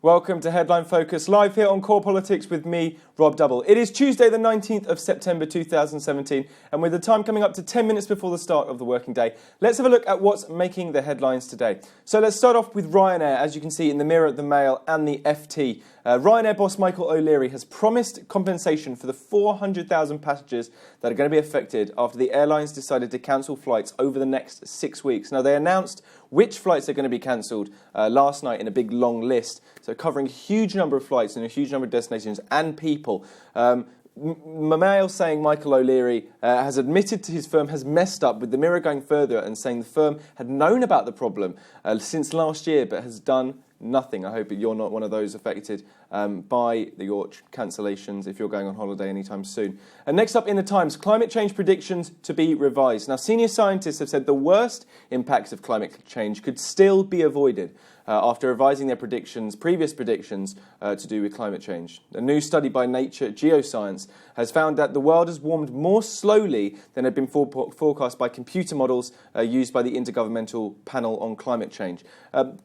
Welcome to Headline Focus, live here on Core Politics with me, Rob Double. It is Tuesday the 19th of September 2017, and with the time coming up to 10 minutes before the start of the working day, let's have a look at what's making the headlines today. So let's start off with RyanAir, as you can see in the Mirror, the Mail and the FT. RyanAir boss Michael O'Leary has promised compensation for the 400,000 passengers that are going to be affected after the airlines decided to cancel flights over the next 6 weeks. Now, they announced which flights are going to be cancelled last night in a big long list, so covering a huge number of flights and a huge number of destinations and people. Mail saying Michael O'Leary has admitted to his firm has messed up, with the Mirror going further and saying the firm had known about the problem since last year but has done nothing. I hope you're not one of those affected by your cancellations if you're going on holiday anytime soon. And next up in the Times, climate change predictions to be revised. Now, senior scientists have said the worst impacts of climate change could still be avoided after revising their previous predictions to do with climate change. A new study by Nature Geoscience has found that the world has warmed more slowly than had been forecast by computer models used by the Intergovernmental Panel on Climate Change.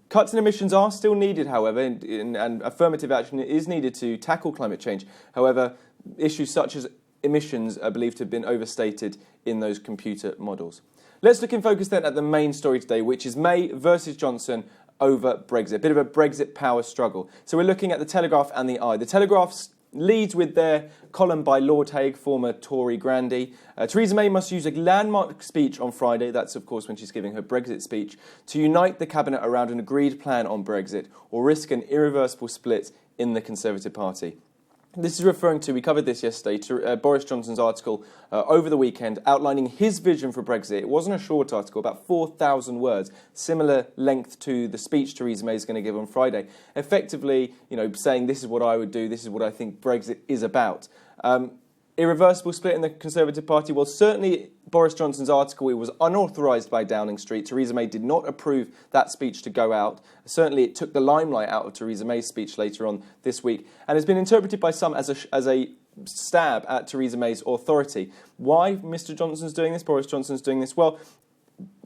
Cuts in emissions are still needed, however, and affirmative action is needed to tackle climate change. However, issues such as emissions are believed to have been overstated in those computer models. Let's look in focus then at the main story today, which is May versus Johnson over Brexit, a bit of a Brexit power struggle. So we're looking at the Telegraph and the The Telegraph leads with their column by Lord Hague, former Tory grandee. Theresa May must use a landmark speech on Friday, that's of course when she's giving her Brexit speech, to unite the cabinet around an agreed plan on Brexit or risk an irreversible split in the Conservative Party. This is referring to, we covered this yesterday, to Boris Johnson's article over the weekend outlining his vision for Brexit. It wasn't a short article, about 4,000 words, similar length to the speech Theresa May is going to give on Friday. Effectively, saying this is what I would do, this is what I think Brexit is about. Irreversible split in the Conservative Party? Well, certainly Boris Johnson's article, it was unauthorised by Downing Street. Theresa May did not approve that speech to go out. Certainly it took the limelight out of Theresa May's speech later on this week, and has been interpreted by some as a stab at Theresa May's authority. Why Mr Johnson's doing this, Boris Johnson's doing this? Well,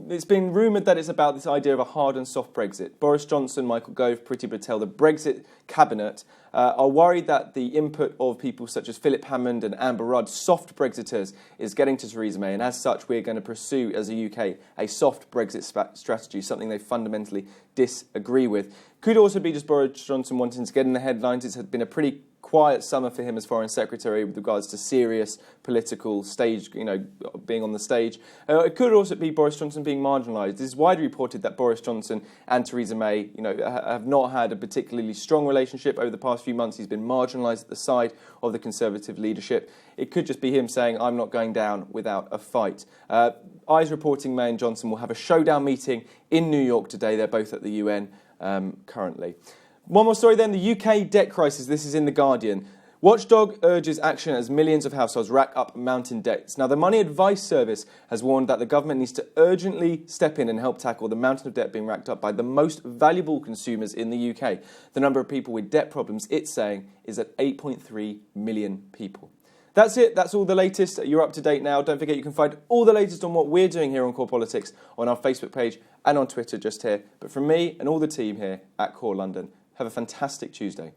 it's been rumoured that it's about this idea of a hard and soft Brexit. Boris Johnson, Michael Gove, Priti Patel, the Brexit cabinet are worried that the input of people such as Philip Hammond and Amber Rudd, soft Brexiteers, is getting to Theresa May, and as such we're going to pursue as a UK a soft Brexit strategy, something they fundamentally disagree with. Could also be just Boris Johnson wanting to get in the headlines. It's been a pretty quiet summer for him as Foreign Secretary with regards to serious political stage, being on the stage. It could also be Boris Johnson being marginalised. This is widely reported that Boris Johnson and Theresa May, have not had a particularly strong relationship over the past few months. He's been marginalised at the side of the Conservative leadership. It could just be him saying, I'm not going down without a fight. Eyes reporting May and Johnson will have a showdown meeting in New York today. They're both at the UN currently. One more story then, the UK debt crisis. This is in The Guardian. Watchdog urges action as millions of households rack up mountain debts. Now, the Money Advice Service has warned that the government needs to urgently step in and help tackle the mountain of debt being racked up by the most valuable consumers in the UK. The number of people with debt problems, it's saying, is at 8.3 million people. That's it. That's all the latest. You're up to date now. Don't forget you can find all the latest on what we're doing here on Core Politics on our Facebook page and on Twitter just here. But from me and all the team here at Core London, have a fantastic Tuesday.